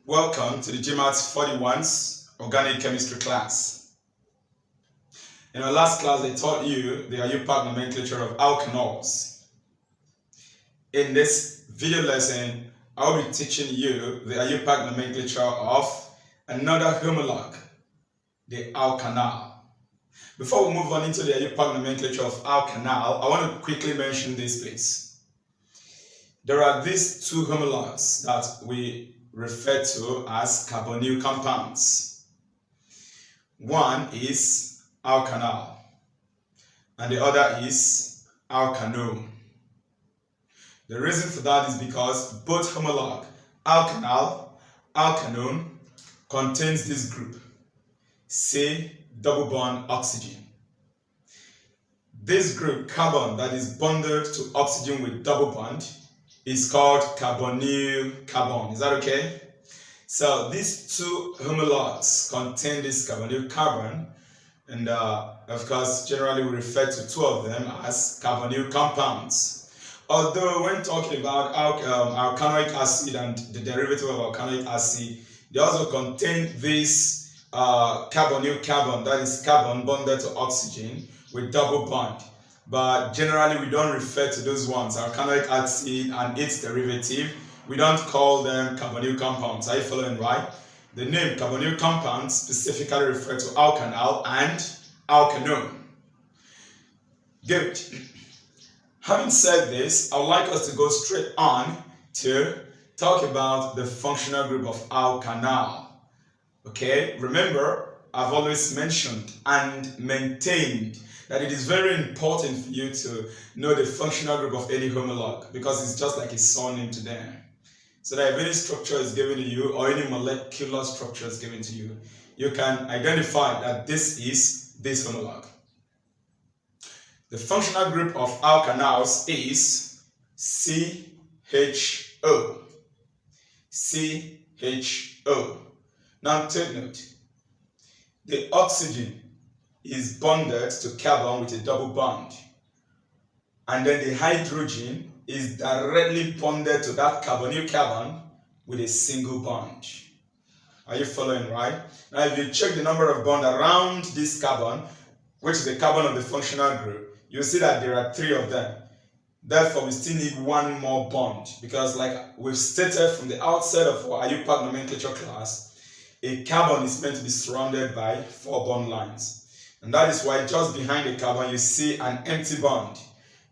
Welcome to the GMAT 41's Organic Chemistry class. In our last class, I taught you the Iupac nomenclature of alkanals. In this video lesson, I'll be teaching you the Iupac nomenclature of another homologue, the alkanal. Before we move on into the Iupac nomenclature of alkanal, I want to quickly mention this, please. There are these two homologues that we refer to as carbonyl compounds. One is alkanal and the other is alkanol. The reason for that is because both homologue, alkanal, alkanol, contains this group, C double bond oxygen. This group, carbon, that is bonded to oxygen with double bond, is called carbonyl carbon. Is that okay? So these two homologues contain this carbonyl carbon, and of course generally we refer to two of them as carbonyl compounds. Although when talking about alkanoic acid and the derivative of alkanoic acid, they also contain this carbonyl carbon, that is carbon bonded to oxygen with double bond. But generally we don't refer to those ones, alkanoic acid and its derivative. We don't call them carbonyl compounds. Are you following, right? The name carbonyl compounds specifically refer to alkanal and alkanol. Good. Having said this, I would like us to go straight on to talk about the functional group of alkanal. Okay, remember, I've always mentioned and maintained that it is very important for you to know the functional group of any homologue, because it's just like a surname to them. So that if any structure is given to you or any molecular structure is given to you, you can identify that this is this homologue. The functional group of alkanals is CHO. CHO. Now take note. The oxygen is bonded to carbon with a double bond, and then the hydrogen is directly bonded to that carbonyl carbon with a single bond. Are you following, right? Now if you check the number of bonds around this carbon, which is the carbon of the functional group, you'll see that there are 3 of them. Therefore we still need one more bond, because like we've stated from the outset of our Iupac nomenclature class, a carbon is meant to be surrounded by 4 bond lines. And that is why just behind the carbon you see an empty bond.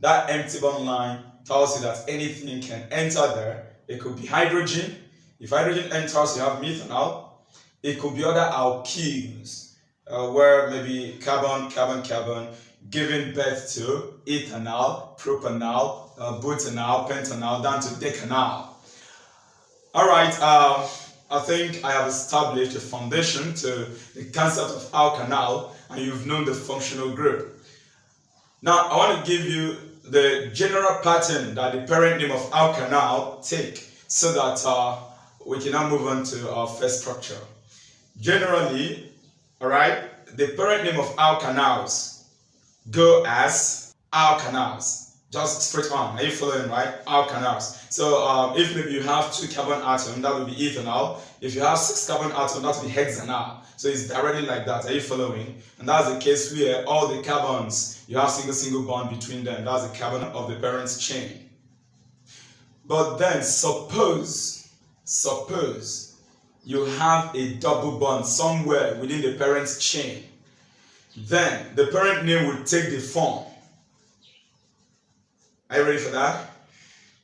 That empty bond line tells you that anything can enter there. It could be hydrogen. If hydrogen enters, you have methanol. It could be other alkenes, where maybe carbon, giving birth to ethanol, propanol, butanol, pentanol, down to decanol. All right. I think I have established a foundation to the concept of alkanal, and you've known the functional group. Now, I want to give you the general pattern that the parent name of alkanal take, so that we can now move on to our first structure. Generally, all right, the parent name of alkanals go as alkanals. Just straight on. Are you following, right? Alkanals. So if maybe you have 2 carbon atoms, that would be ethanol. If you have 6 carbon atoms, that would be hexanol. So it's directly like that. Are you following? And that's the case where all the carbons, you have single bond between them. That's the carbon of the parent's chain. But then suppose you have a double bond somewhere within the parent's chain. Then the parent name will take the form. Are you ready for that?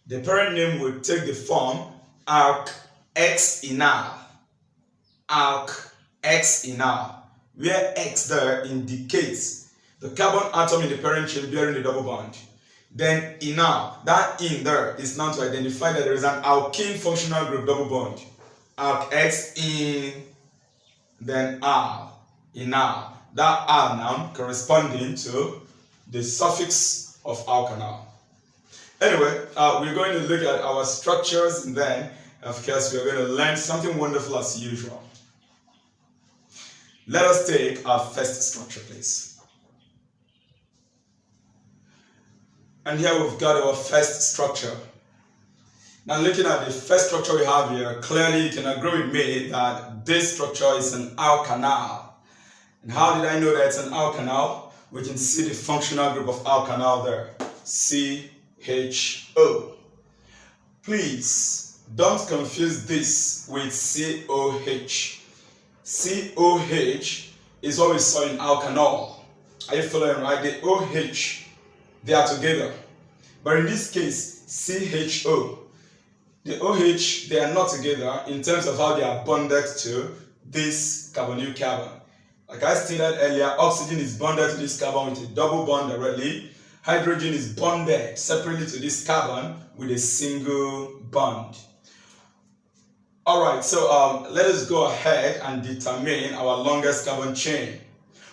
The parent name will take the form alk-X-enal. Alk-X-enal, where X there indicates the carbon atom in the parent chain bearing the double bond. Then enal, that in there is now to identify that there is an alkene functional group double bond. Alk-X-en, then al, enal. That al now corresponding to the suffix of alkanal. Anyway, we're going to look at our structures, and then, of course, we're going to learn something wonderful as usual. Let us take our first structure, please. And here we've got our first structure. Now looking at the first structure we have here, clearly you can agree with me that this structure is an alkanal. And how did I know that it's an alkanal? We can see the functional group of alkanal there, CHO. Please don't confuse this with COH. COH is what we saw in alkanal. Are you following, right? The OH, they are together. But in this case, CHO, the OH, they are not together in terms of how they are bonded to this carbonyl carbon. Like I stated earlier, oxygen is bonded to this carbon with a double bond directly. Hydrogen is bonded separately to this carbon with a single bond. Alright, so let us go ahead and determine our longest carbon chain.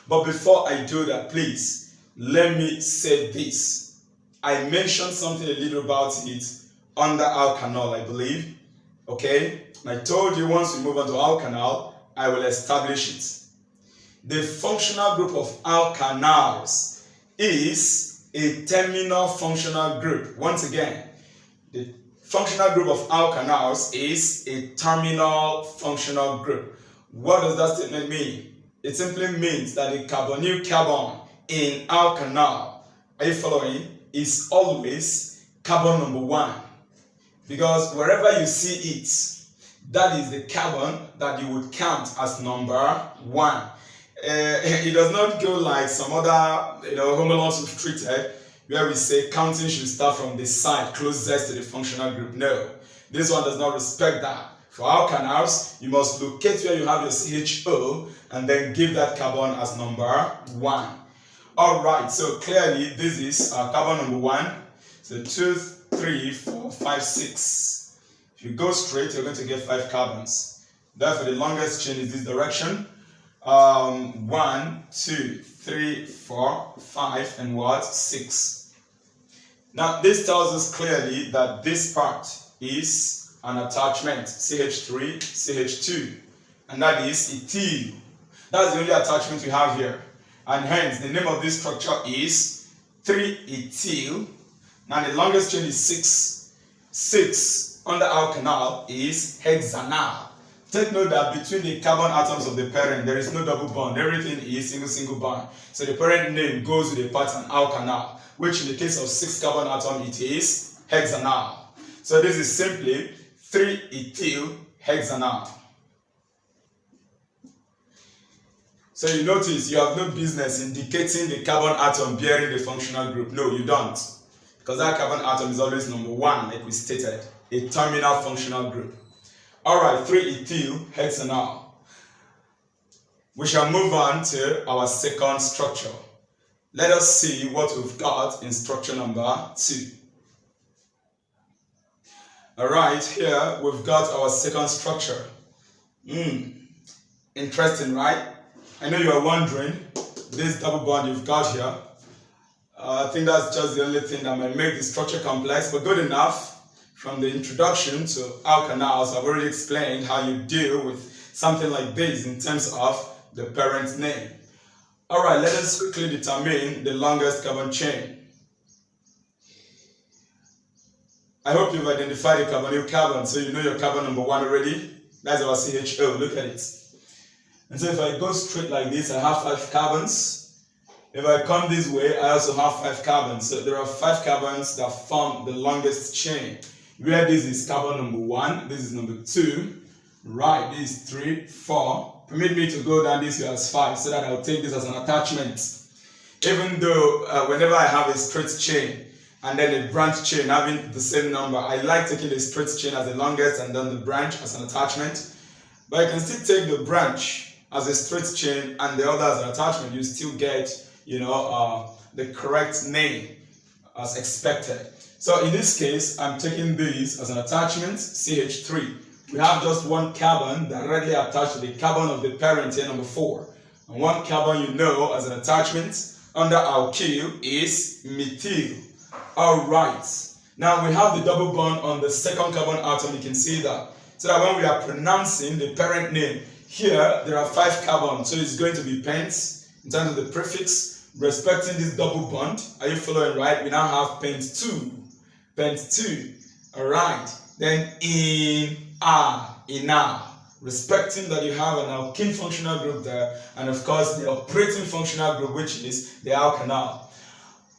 But before I do that, please, let me say this. I mentioned something a little about it under alkanal, I believe. Okay? And I told you once we move on to alkanal, I will establish it. The functional group of alkanals is a terminal functional group. Once again, the functional group of alkanals is a terminal functional group. What does that statement mean? It simply means that the carbonyl carbon in alkanal, are you following, is always carbon number 1. Because wherever you see it, that is the carbon that you would count as number 1. It does not go like some other homologs we've treated, where we say counting should start from the side closest to the functional group. No, this one does not respect that. For alkanals, you must locate where you have your CHO and then give that carbon as number 1. Alright, so clearly this is carbon number 1. So 2, 3, 4, 5, 6. If you go straight, you're going to get 5 carbons. Therefore, the longest chain is this direction. 1, 2, 3, 4, 5, and what? 6. Now, this tells us clearly that this part is an attachment, CH3, CH2, and that is ethyl. That's the only attachment we have here. And hence, the name of this structure is 3-ethyl. Now, the longest chain is 6. 6 under alkanal is hexanal. Take note that between the carbon atoms of the parent, there is no double bond. Everything is single bond. So the parent name goes with the pattern alkanal, which in the case of 6 carbon atom, it is hexanal. So this is simply 3-ethyl hexanal. So you notice you have no business indicating the carbon atom bearing the functional group. No, you don't. Because that carbon atom is always number 1, like we stated, a terminal functional group. Alright, 3-ethyl hexanal. We shall move on to our second structure. Let us see what we've got in structure number 2. Alright, here we've got our second structure. Interesting, right? I know you are wondering, this double bond you've got here, I think that's just the only thing that might make the structure complex, but good enough. From the introduction to alkanals, I've already explained how you deal with something like this in terms of the parent name. Alright, let us quickly determine the longest carbon chain. I hope you've identified the carbonyl carbon, so you know your carbon number 1 already. That's our CHO, look at it. And so if I go straight like this, I have 5 carbons. If I come this way, I also have 5 carbons. So there are 5 carbons that form the longest chain. Where this is carbon number 1, this is number 2, right, this is 3, 4. Permit me to go down this way as 5 so that I'll take this as an attachment. Even though whenever I have a straight chain and then a branch chain having the same number, I like taking the straight chain as the longest and then the branch as an attachment. But I can still take the branch as a straight chain and the other as an attachment. You still get, the correct name as expected. So in this case, I'm taking this as an attachment, CH3. We have just 1 carbon directly attached to the carbon of the parent here, number 4. And 1 carbon as an attachment under alkyl is methyl. Alright. Now we have the double bond on the second carbon atom, you can see that. So that when we are pronouncing the parent name, here there are 5 carbons, so it's going to be pent in terms of the prefix. Respecting this double bond, are you following, right? We now have pent 2. Pent 2. Alright. then enal, respecting that you have an alkene functional group there, and of course the operating functional group, which is the alkanal.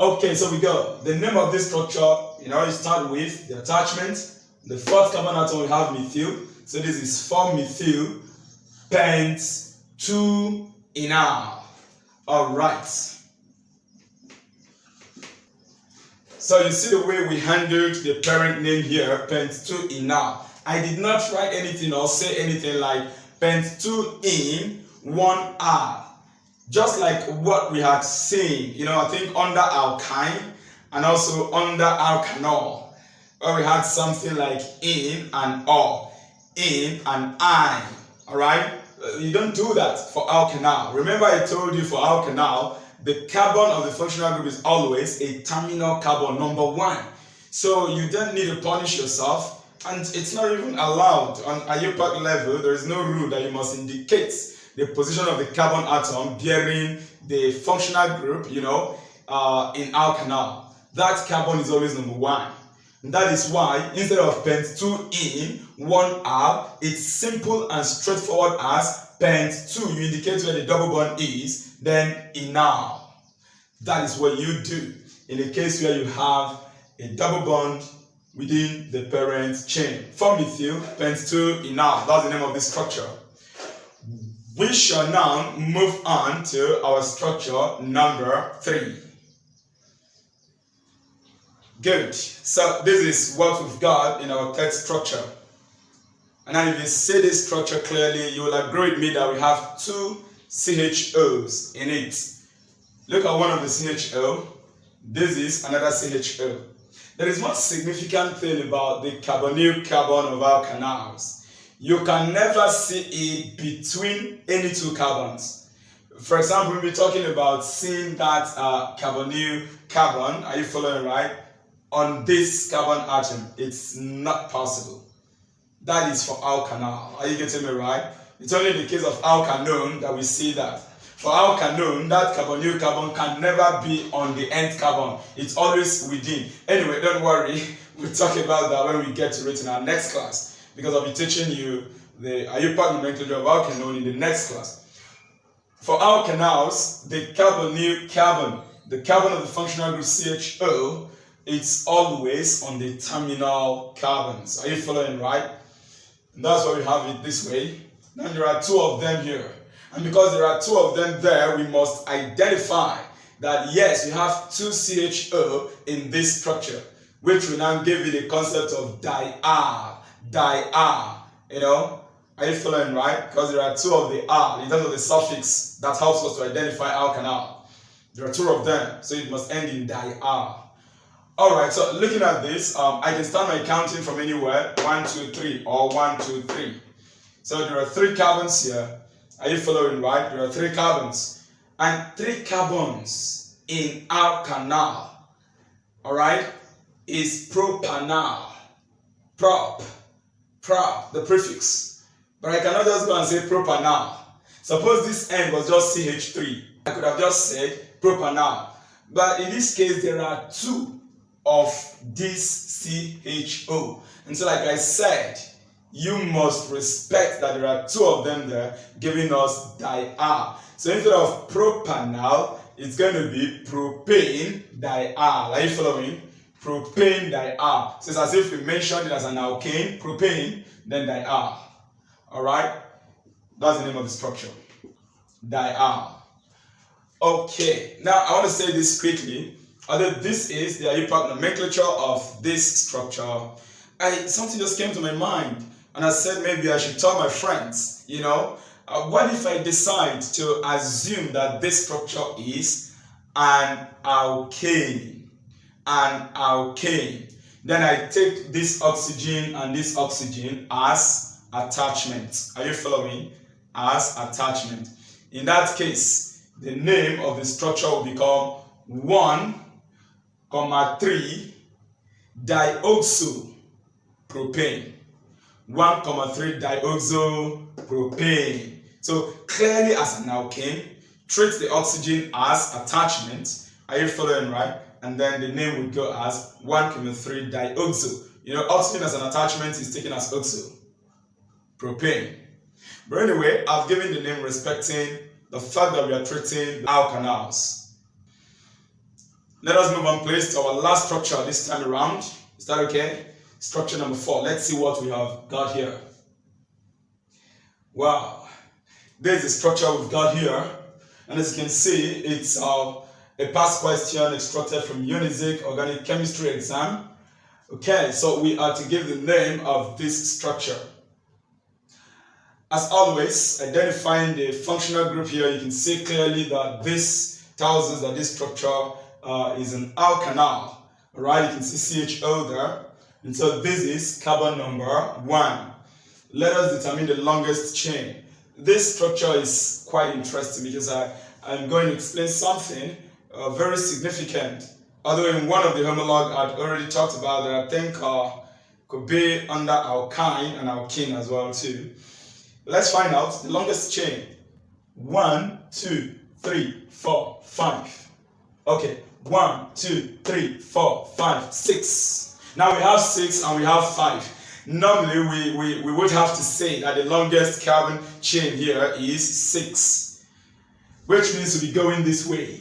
Okay, so we go. The name of this structure, you start with the attachment. The fourth carbon atom we have methyl. So this is 4-methyl pent 2-enal. Alright. So you see the way we handled the parent name here, pent 2-enal. I did not write anything or say anything like pent 2-in 1R. Just like what we had seen, I think under alkyne and also under alkanal, where we had something like in and or, in and I. Alright? You don't do that for alkanal. Remember I told you for alkanal, the carbon of the functional group is always a terminal carbon, number 1. So you don't need to punish yourself, and it's not even allowed. On a Iupac level, there is no rule that you must indicate the position of the carbon atom bearing the functional group, in alkanal. That carbon is always number 1. And that is why instead of pent 2-in 1R, it's simple and straightforward as pent 2. You indicate where the double bond is, then enal. That is what you do in a case where you have a double bond within the parent chain. 4-methyl pent 2-enal. That's the name of this structure. We shall now move on to our structure number 3. Good. So this is what we've got in our third structure. And now if you see this structure clearly, you will agree with me that we have 2 CHOs in it. Look at one of the CHO. This is another CHO. There is one significant thing about the carbonyl carbon of alkanals. You can never see it between any 2 carbons. For example, we'll be talking about seeing that carbonyl carbon, are you following right? On this carbon atom, it's not possible. That is for alkanal. Are you getting me right? It's only in the case of alkanone that we see that. For alkanone, that carbonyl carbon can never be on the end carbon. It's always within. Anyway, don't worry. We'll talk about that when we get to it in our next class, because I'll be teaching you the Iupac nomenclature of alkanone in the next class. For alkanals, the carbonyl carbon, the carbon of the functional group CHO, it's always on the terminal carbons. Are you following right? And that's why we have it this way. Now there are 2 of them here. And because there are 2 of them there, we must identify that yes, we have 2 CHO in this structure, which will now give you the concept of di-R. Are you following right? Because there are 2 of the R in terms of the suffix that helps us to identify alkanal. There are 2 of them, so it must end in di-R. Alright, so looking at this, I can start my counting from anywhere, 1, 2, 3, or 1, 2, 3. So there are 3 carbons here. Are you following right? There are 3 carbons. And 3 carbons in alkanal, alright, is propanal. Prop, the prefix. But I cannot just go and say propanal. Suppose this end was just CH3. I could have just said propanal. But in this case, there are 2 of this CHO. And so like I said, you must respect that there are 2 of them there giving us di-R. So instead of propanal, it's going to be propane di-R. Are you following? Propane di-R. So it's as if we mentioned it as an alkane, propane, then di-R. Alright? That's the name of the structure. Di-R. Okay, now I want to say this quickly. Although this is the Iupac nomenclature of this structure, something just came to my mind, and I said maybe I should tell my friends, what if I decide to assume that this structure is an alkane? Then I take this oxygen and this oxygen as attachment. Are you following? As attachment. In that case, the name of the structure will become 1,3 dioxopropane. 1,3 dioxopropane. So clearly as an alkane, treat the oxygen as attachment. Are you following right? And then the name would go as 1,3 dioxo. Oxygen as an attachment is taken as oxo, propane. But anyway, I've given the name respecting the fact that we are treating alkanals. Let us move on, please, to our last structure this time around. Is that okay? Structure number 4. Let's see what we have got here. Wow. This is the structure we've got here. And as you can see, it's a past question extracted from UNIZIC Organic Chemistry exam. Okay, so we are to give the name of this structure. As always, identifying the functional group here, you can see clearly that this tells us that this structure is an alkanal. Alright, you can see CHO there. And so this is carbon number 1. Let us determine the longest chain. This structure is quite interesting because I'm going to explain something very significant. Although in one of the homologue I'd already talked about that I think could be under alkyne and alkene as well too. Let's find out the longest chain. 1, 2, 3, 4, 5. Okay, 1, 2, 3, 4, 5, 6. Now we have 6 and we have 5. Normally we would have to say that the longest carbon chain here is 6, which means we'll be going this way.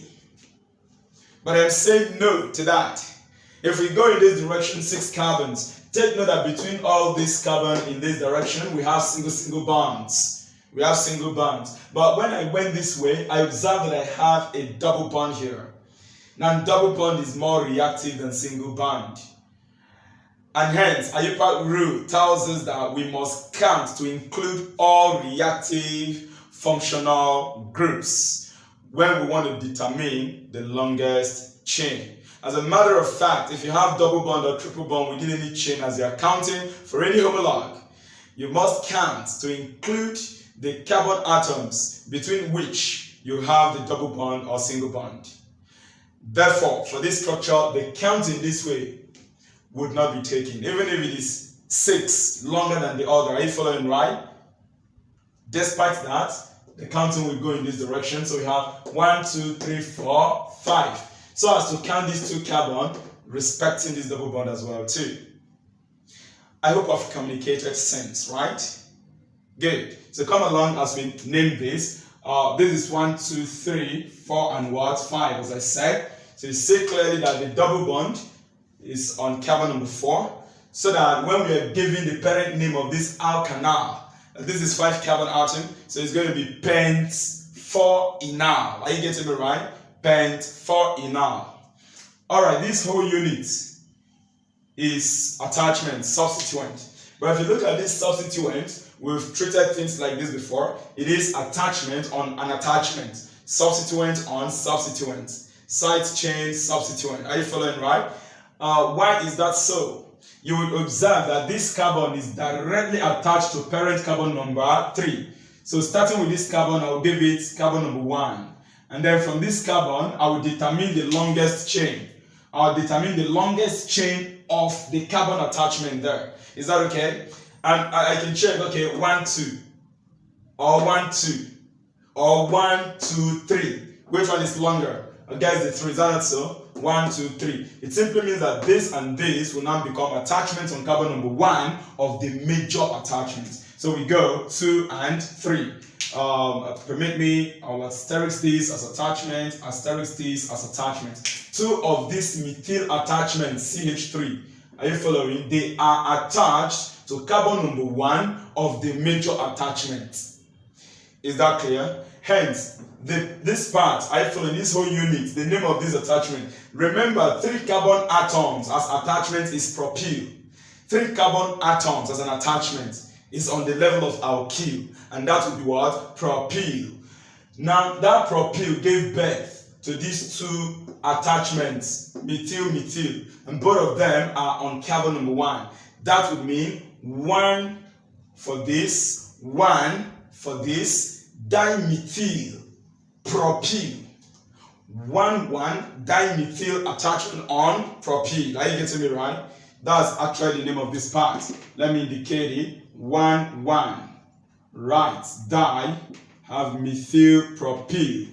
But I'm saying no to that. If we go in this direction, 6 carbons, take note that between all these carbon in this direction, we have single bonds. We have single bonds. But when I went this way, I observed that I have a double bond here. Now, double bond is more reactive than single bond. And hence, Iupac rule tells us that we must count to include all reactive functional groups when we want to determine the longest chain. As a matter of fact, if you have double bond or triple bond within any chain as you are counting for any homologue, you must count to include the carbon atoms between which you have the double bond or single bond. Therefore, for this structure, the counting this way would not be taken, even if it is 6 longer than the other. Are you following right? Despite that, the counting will go in this direction. So we have 1, 2, 3, 4, 5. So as to count these 2 carbon, respecting this double bond as well too. I hope I've communicated sense, right? Good. So come along as we name this. This is 1, 2, 3, 4, and what? 5, as I said. So you see clearly that the double bond is on carbon number 4, so that when we are giving the parent name of this alkanal, this is 5 carbon atom, so it's going to be pent 4 enal. Are you getting me right? Pent 4 enal. Alright, this whole unit is attachment, substituent. But if you look at this substituent, we've treated things like this before. It is attachment on an attachment, substituent on substituent, side chain substituent. Are you following right? Why is that so? You will observe that this carbon is directly attached to parent carbon number 3. So starting with this carbon, I will give it carbon number 1. And then from this carbon, I will determine the longest chain. I'll determine the longest chain of the carbon attachment there. Is that okay? And I can check, okay, 1, 2, or 1, 2, or 1, 2, 3. Which one is longer? Guys, the 3, is that so? 1, 2, 3. It simply means that this and this will now become attachments on carbon number 1 of the major attachments. So we go 2 and 3. Permit me, I will asterisk this as attachment, asterisk this as attachment. 2 of these methyl attachments, CH3, are you following? They are attached to carbon number 1 of the major attachment. Is that clear? Hence, this part, I follow this whole unit, the name of this attachment. Remember, 3 carbon atoms as attachment is propyl. 3 carbon atoms as an attachment is on the level of alkyl, and that would be what? Propyl. Now, that propyl gave birth to these 2 attachments, methyl, and both of them are on carbon number 1. That would mean 1 for this, 1 for this, dimethyl propyl. 1, 1 dimethyl attachment on propyl. Are you getting me right? That's actually the name of this part. Let me indicate it. 1, 1. Right. Di have methyl propyl.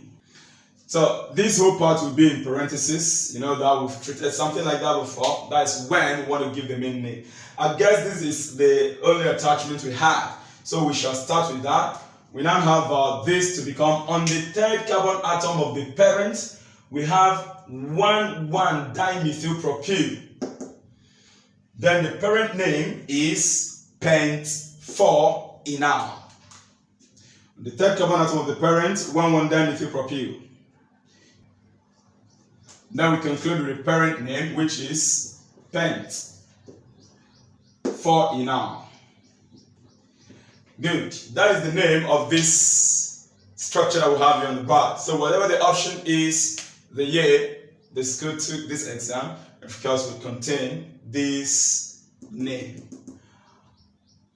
So this whole part will be in parentheses, that we've treated something like that before. That's when we want to give the main name. I guess this is the only attachment we have. So we shall start with that. We now have this to become on the third carbon atom of the parent. We have 1,1-dimethylpropyl. Then the parent name is pent-4-enal. The third carbon atom of the parent, 1,1-dimethylpropyl. Then we conclude with the parent name, which is pent-4-enal. Good. That is the name of this structure that we have here on the bar. So whatever the option is, the year the school took this exam, of course, will contain this name.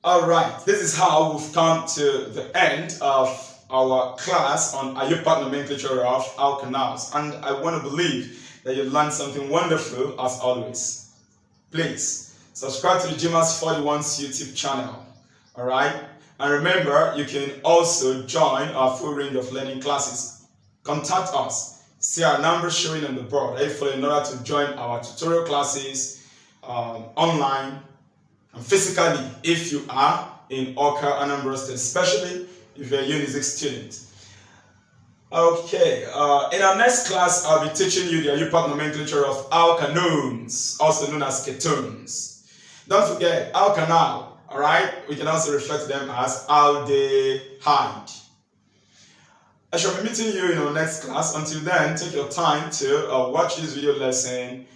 Alright, this is how we've come to the end of our class on Iupac nomenclature of alkanals. And I want to believe that you learned something wonderful as always. Please subscribe to the GMAS 41's YouTube channel. Alright? And remember, you can also join our full range of learning classes. Contact us. See our number showing on the board in order to join our tutorial classes online and physically if you are in Oka, Anambra State, especially if you're a Unizik student. Okay, in our next class, I'll be teaching you the Iupac nomenclature of alkanones, also known as ketones. Don't forget, alkanal. Alright, we can also refer to them as aldehyde. I shall be meeting you in our next class. Until then, take your time to watch this video lesson.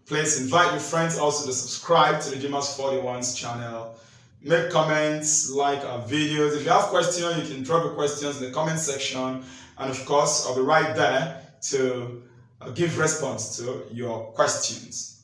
Please invite your friends also to subscribe to the GMAS 41's channel. Make comments, like our videos. If you have questions, you can drop your questions in the comment section. And of course, I'll be right there to give response to your questions.